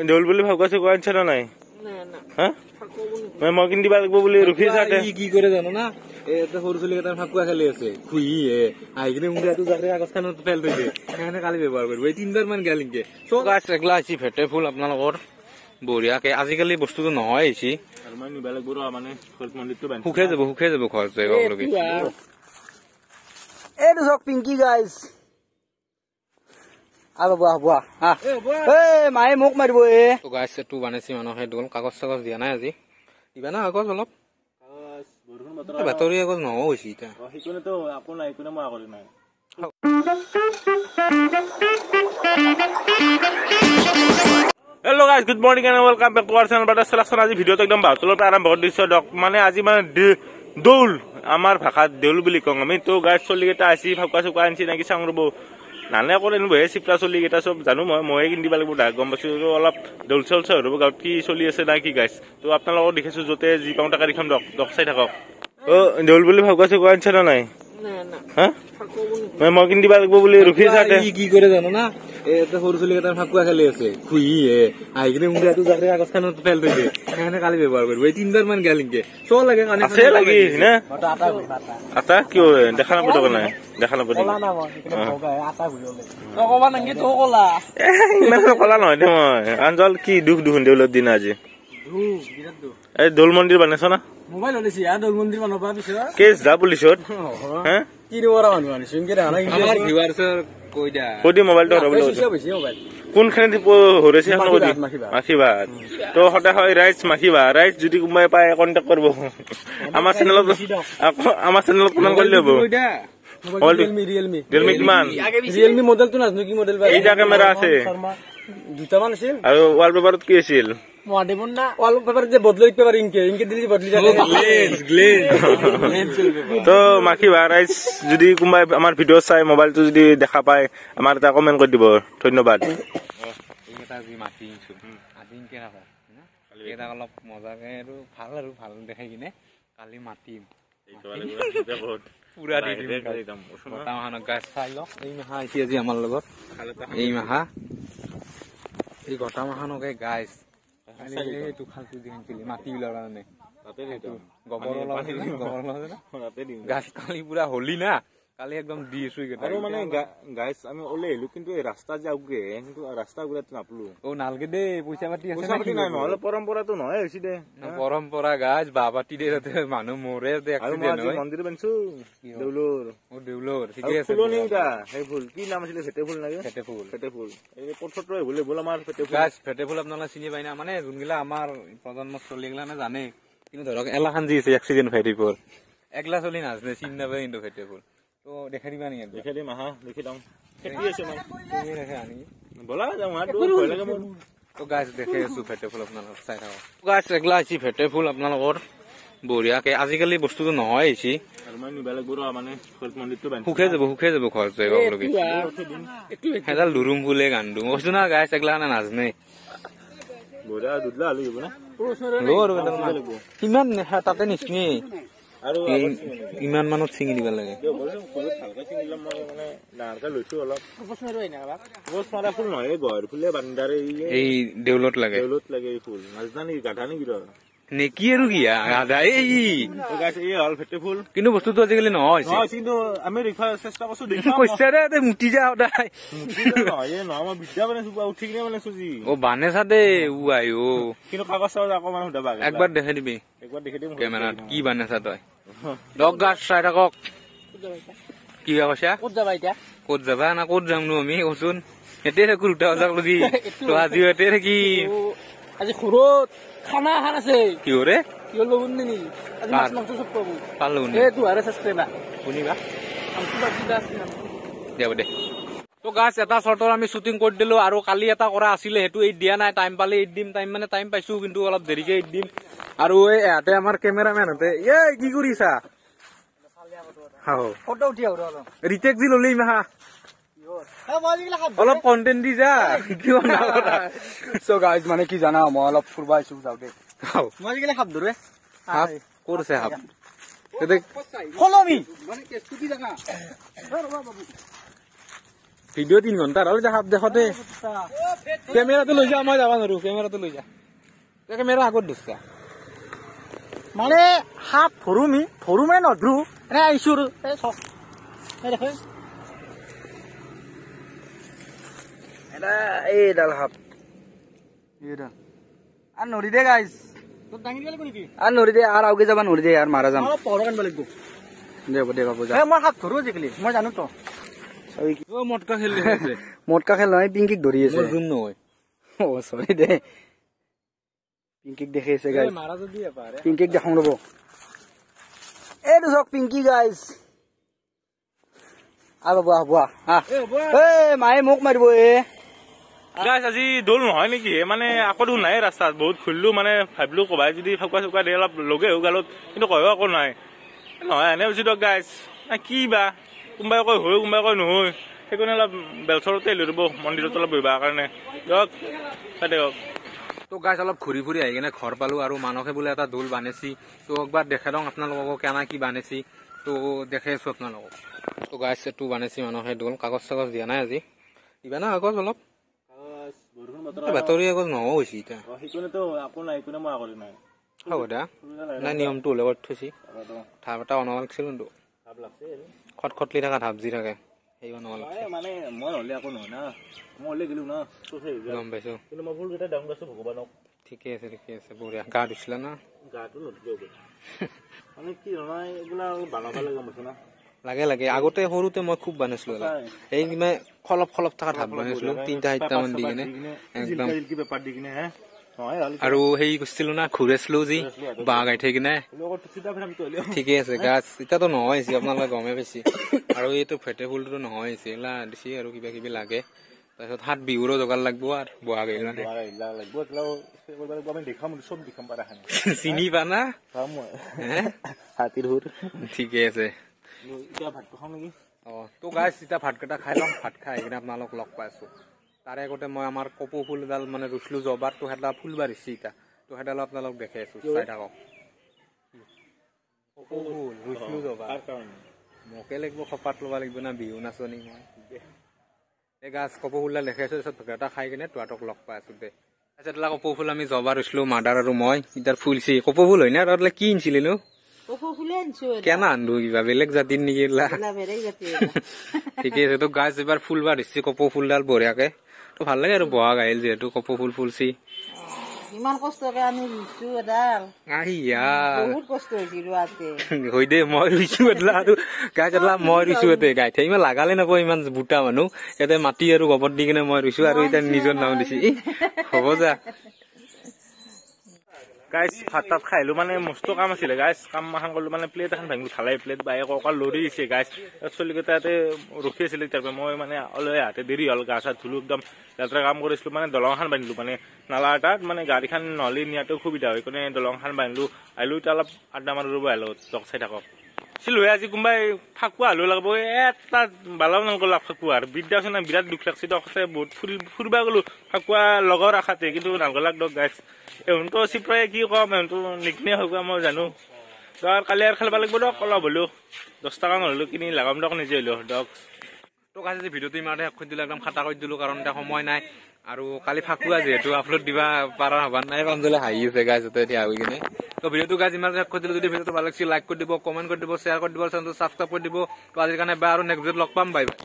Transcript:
দেউল বুলি ভাবকাছে কোৱা আনছা নাই হা মই কিন দিবা লাগিব বুলি ৰখি আছে কি কৰে জানো না এটা সৰু চলি এটা ফাকুৱা খেলি আছে খুই আহি কিনে মুন্ডাটো যাতে কাগজখানত ফেল থৈছে সেইকাৰণে কালি ব্যৱহাৰ কৰিব এই 3 বাৰ মান গেলিংকে সো গাছ একলা আছি ভেটে ফুল আপোনালোকৰ বঢ়িয়াকে আজিকালি বস্তুটো নহয় আছি আৰু মই নিবা লাগিব মানে মন্দিৰটো বান্ধি সুখে যাব খৰচ যায় লগি এইটো চক পিংকি গাইজ আৰু বুৱা মায়ে মোক মাৰিব গাছ এটো বানাইছি মানুহে দল কাগজ চাগজ দিয়া নাই আজি দিবা না কাগজ অলপ বাতৰি কাগজ নহও হৈছে এটা সেইকোনেতো আপোন নাই কোনে মই কৰি নাই Hello guys, good morning and welcome back to our channel. But selection আজি ভিডিওটো একদম বাতলৰ পৰা আৰম্ভ কৰিছো ডক মানে আজি মানে দৌল আমাৰ ভাষাত দেউল বুলি কওঁ আমি তো গাইছ চলি কেইটা আছি ভাবকাছো আনছি নাকি চাং ৰব নানে কৰে বহে চিপৰা চলি কেইটা সব জানো মই কিন দিবা লাগিব গম পাইছো অলপ দৌল চল ৰব গাঁৱত কি চলি আছে না কি গাইছ তো আপোনালোকক দেখিছো যতে জি পাউণ্টা গাড়ীখন ডক চাই থাকক দেউল বুলি ভাবকাছো আনছা নাই হা মই কিন দিবা লাগিব বুলি ৰখি আছে কি কৰে জানো না এটা সৰু চলি এটা ফাকুৱা খেলি আছে খুই আহি কিনে মুন্ডাটো যাতে কাগজখানত ফেল থৈছে সেইকাৰণে কালি ব্যৱহাৰ কৰিব এই 3 বাৰ মান গেলিংকে চল লাগে কানে আছে লাগি না আটা কি দেখা নাপদ নাই দেখা নাপদ আটা ভুললে নকবা নাকি তো কলা ইমান কলা নহয় দে মই আঞ্জল কি দুখ দেউলৰ দিন আজি এই দৌল মন্দিৰ বনাইছ না মোবাইল হলেছি দৌল মন্দিৰ বনাবা পিছে কেস যা পুলিচত হ্যাঁ কি নৰা মানুহ আনিছো ইনকে দেখা আমাৰ ভিউয়াৰ্ছৰ কইদি মোবাইলটো ৰবল কোনখানে হৰেছে মাখিবাত তো হটা হয় রাইস মাখিবা রাইস যদি কোমাই পায় কন্টাক্ট করব আমার চ্যানেলত কোন করলে হবো রিয়েলমি কিমান রিয়েলমি মডেল তো নাজনো কি মডেল এই যা ক্যামেরা আছে দুটা মান আছিল আৰু ওয়ালপেপারত কি আছিল মডেবন না ওয়ালপেপার যে বদলাই পেপার ইনকে দিলি বদলি যায় গ্লেজ তো মাখিবা রাইস যদি কোমাই আমার ভিডিও চাই মোবাইলটো যদি দেখা পায় আমার এটা কমেন্ট কৰি দিব ধন্যবাদ এটা যি মাটিছো আজি ইনকে না না এটা অলপ মজাকে আৰু ভাল দেখাই কিনে কালি মাটিম পুরা দি দিম ওটা মাহান গাছ চাই লক এই মাহা আইছি আজি আমাৰ লগত এই মাহা এই গটা মাহানকে গাছ এইটো খালটো দিনছিলি মাটি বিলাৰ কাৰণে তাতে গোবৰ গাছ কালি পুৰা হলি না কালি একদম দিছো আৰু মানে গাছ আমি ওলে হেলু কিন্তু এই ৰাস্তা যাওগে কিন্তু ৰাস্তা গুলাত নাপলু নালগে দে পইচা পাতি আছে নাই নহলে পৰম্পৰাটো নহয় হৈছে দে পৰম্পৰা গাছ বাবাটি দে মানুহ মৰে দে এক্সিডেন্ট হয় মন্দিৰ বনছো দেউলৰ ঠিকে আছে ফুলনিটা সেই ফুল কি নাম আছিল ফেটে ফুল লাগে ফেটে ফুল এই পথটো হলে বল আমাৰ ফেটে ফুল গাছ ফেটে ফুল আপোনালা চিনি পাই না মানে যোনগিলা আমাৰ প্ৰজন্ম চলিগলা না জানে কিন্তু ধৰক এলাখান যি আছে এক্সিডেন্ট ফেটে ফুল একলা চলি নাজনে চিনি নাপায় কিন্তু ফেটে ফুল তো দেখা দিবা নি দেখা দিম আহা দেখি দাম খেতি আছে মানে তুমি রেখে আনি বলা যাও আর ভয় লাগে মন তো গাছ দেখে আছো ফেটে ফুল আপোনালোক চাই থাকক গাছ একলা আছি ফেটে ফুল আপোনালোকৰ বঢ়িয়াকে আজিকালি বস্তুটো নহয় আছি আৰু মই নিবা লাগিব মানে মন্দিৰটো বান্ধি সুখে যাব খৰচ যায় লগি হেডাল দুৰুম ফুলে গান্ডু কৈছো না গাছ একলা না নাজনে বঢ়িয়া দুধলা লাগিব না কিমান তাতে নিচিনি আৰু ইমান মানত ছিঙি দিব লাগে এই দেউলত লাগে ফুল নাজানি গাধা নেকি নেকি আৰু কি গাধা এই ফেটে ফুল কিন্তু বস্তুটো আজিকালি নহয় কিন্তু আমি চেষ্টা কৰিছো মুটি যা সদায় বিদ্যা বনাইছো উঠি কিনে বনাইছো বানেছা দে কিন্তু কাগজ অকমান সুধাবা একবাৰ দেখাই দিবি কেমেৰাত কি বানেছা তই দক গাছ চাই থাকক কি কৈছা ক'ত যাবা না ক'ত যাম নো আমি কচোন এতিয়া থাকো দুটা বজাক লগি তো আজি এতিয়া থাকি আজি ঘৰত খানা খান আছে কি হৰে কি হ'ল বগুন নি আজি মাছ মাংস সব পাবো পালো নি এ 2000 সাবস্ক্রাইবার শুনিবা দেব দে তো গাছ এটা শৰ্টৰ আমি শুটিং কৰি দিলো আৰু কালি এটা কৰা আছিল হেতু এই দিয়া নাই টাইম পালে এই দিম টাইম মানে টাইম পাইছো কিন্তু অলপ দেৰিকে এই দিম আৰু এই এতে আমাৰ কেমেৰামেন হতে এ কি কৰিছা হাও ফটো উঠি আও ৰিটেক দি ললি মাহা অলপ কন্টেন্ট দি যা কিয় না সো গাইজ মানে কি জানা মই অলপ ফুৰবা আইছো যাওতে মই আজিকালি খাপ ধৰে হাপ কৰছে হাপ ফলো মি মানে স্কুটি জাগা ৰবা বাবু ভিডিঅ' 3 ঘণ্টা আৰু সাপ দেখতে কেমেৰাটো লৈ যা মই যাব নোৱাৰো কেমেৰাটো লৈ যা কেমেৰা আগত দিছা মানে সাপ ধৰো মানে নধৰো এনে আহিছো দেখে এটা এইডাল সাপ এইডাল আর নড়ি দে গাইস তোর দাঙি গেল কোনি কি আর নড়ি দে আর আগে যাবা নড়ি দে আর মারা যাম আমার পড় কানবা লাগবো দেব বাবু যা মই সাপ ধৰো জিকলি মই জানো তো ও মটকা খেলি আছে মটকা খেল নহয় পিংকিক ধৰি আছে মোৰ জুম নহয় ও সৰি দে পিংকিক দেখি আছে গাইস মাৰা যদি পাৰে পিংকিক দেখাম ৰব এই দুজক পিংকি গাইস আ বাবু আ এ মায়ে মোক মাৰিব এ গাইছ আজি দৌল নহয় নেকি মানে আকৌ দেখোন নাই ৰাস্তাত বহুত খুলিলো মানে ভাবিলো কবাই যদি ফাকুৱা চুকা দিয়ে অলপ লগে হৈ গালত কিন্তু কয়ও আকৌ নাই নহয় এনে বুজি দিয়ক গাইছ কি বা কোনোবাই কয় হৈ কোনোবাই কয় নহয় সেইকাৰণে অলপ বেলচৰতে লৈ ৰ'ব মন্দিৰত অলপ বহিবৰ কাৰণে দিয়ক দিয়ক তো গাইছ অলপ ঘূৰি ফুৰি আহি কিনে ঘৰ পালো আৰু মানুহে বোলে এটা দোল বান্ধিছি তো একবাৰ দেখাই দিওঁ আপোনালোকক কেনা কি বান্ধিছি তো দেখাই আছো আপোনালোকক তো গাইছ এইটো বান্ধিছি মানুহে দোল কাগজ চাগজ দিয়া নাই আজি দিবা না কাগজ অলপ বাতৰি কাগজ নহও হৈছে এতিয়া হ'ব দা নাই নিয়মটো ওলাই কৰি থৈছি ধাপ এটা বনাব লাগিছিল কিন্তু খটখটলি থকা ধাপ যি থাকে সেই বনাব লাগিছিল মানে মই হলে আকৌ নহয় না মই হলে গেলো না গম পাইছো কিন্তু মই ফুলকেইটা দাম গাইছো ভগৱানক ঠিকে আছে বঢ়িয়া গা ধুইছিলা না গাটো নধুব মানে কি নহয় এইবিলাক বানাব লাগে গম পাইছো না লাগে আগতে সৰুতে মই খুব বানাইছিলো এই কিবা খলপ থকা ধাপ বানাইছিলো 3-4টা মান দি কিনে একদম পেপাৰ দি কিনে হে আৰু সেই কৰিছিলো না ঘূৰেছিলো যি বাঁহ গাই থৈ কিনে ঠিকে আছে গাছ এতিয়াতো নহয় আপোনালোকে গমে পাইছে আৰু এইটো ফেটে ফুলটো নহয় এইলা দিছে আৰু কিবা কিবি লাগে তাৰপিছত হাত বিহুৰো যোগাৰ লাগব আৰু বহাগ চিনি পা না হাতীৰ হুৰ ঠিকে আছে তো গাইছ এতিয়া ভাতকেইটা খাই লম ভাত খাই কিনে আপোনালোক লগ পাইছো তাৰে আগতে মই আমাৰ কপৌ ফুলডাল মানে ৰুইছিলো জবাৰ তো সেটা ফুল বাঢ়িছে এতিয়া তো সেডালো আপোনালোক দেখাই আছো চাই থাকক কপৌ ফুল ৰুইছিলো জবাৰ মোকে লাগিব খপাত ল'ব লাগিব না বিহু নাচনি মই এই গাছ কপৌ ফুলডাল দেখাইছো তাৰপিছত ভাতকেইটা খাই কিনে তোহাঁতক লগ পাই আছো দে তাৰপিছত কপৌ ফুল আমি জবাৰ ৰুইছিলো মাদাৰ আৰু মই ইতাৰ ফুলছি কপৌ ফুল হয় না তাত কি আনিছিলি নো কেনা আনলো কিবা বেলেগ জাতিৰ নেকি ঠিকে আছে তো গাছ এবাৰ ফুল বাঢ়িছে কপৌ ফুলডাল বঢ়িয়াকে তো ভাল লাগে আৰু বহাগ আহিল যিহেতু কপৌ ফুল ফুলছি ইমান কষ্টকে আমি ৰুইছো এডাল বহুত কষ্ট হৈছে ৰুৱাতে হৈ দে মই ৰুইছো এডাল আৰু গাছ এডাল মই ৰুইছো এতে গাইঠে ইমান লাগালে নাপায় ইমান বুটা মানুহ ইয়াতে মাটি আৰু গোবৰ দি কিনে মই ৰুইছো আৰু এতিয়া নিজৰ নাম দিছে হ'ব যা গাইছ ভাত তাত খাইলো মানে মস্ত কাম আছিলে গাইছ কাম এখন কৰিলো মানে প্লেট এখন ভাঙিলো ঢালাই প্লেট বায়ে কঁকাল লৰি দিছে গাইছ চলিকেইটা ইয়াতে ৰখি আছিলে তাৰপৰা মই মানে অলপ হাতে দেৰি হ'ল গা চা ধুলো একদম যাত্ৰা কাম কৰিছিলো মানে দলং এখন বান্ধিলো মানে নালা এটাত মানে গাড়ীখন নহ'লে নিয়াটো সুবিধা হয় সেইকাৰণে দলংখন বান্ধিলো আহিলো এতিয়া অলপ আড্ডা মাৰো ৰ'ব আহিলো লগ চাই থাকক চিলোৱে আজি কোনোবাই ফাকুৱা হালো লাগব এটা বালাও নালগো লাগ ফাকুৱা আৰু বিদ্যা আছে না বিৰাট দুখ লাগছে দে বহুত ফুৰিবা গ'লো ফাকুৱা লগৰ আশাতে কিন্তু নালগো লাগ দক গাইছ এহঁতো চিপ্ৰাই কি কম এহঁতো নিকনে হোৱা মই জানো দৰ কালি আৰু খেলিব লাগিব দক অলপ হ'লেও 10 টকা নহ'লেও কিনি লাগাম দক নিজে হ'লেও দক তো গাইছ আজি ভিডিঅ'টো ইমানতে শেষ কৰি দিলোঁ একদম খাটা কৰি দিলোঁ কাৰণ এতিয়া সময় নাই আৰু কালি ফাকুৱা যিহেতু আপলোড দিবা পাৰা হ'ব নাই পামজলে হাঁহি আছে গাইছ এতিয়া হৈ কিনে তো ভিডিঅ'টো গাইছ ইমান শেষ কৰি দিলোঁ যদি ভিডিঅ'টো ভাল লাগিছে লাইক কৰি দিব কমেণ্ট কৰি দিব শ্বেয়াৰ কৰি দিব চেনেলটো ছাবস্ক্ৰাইব কৰি দিব তো আজিৰ কাৰণে বা আৰু নেক্সট ভিডিঅ'ত লগ পাম বাই বাই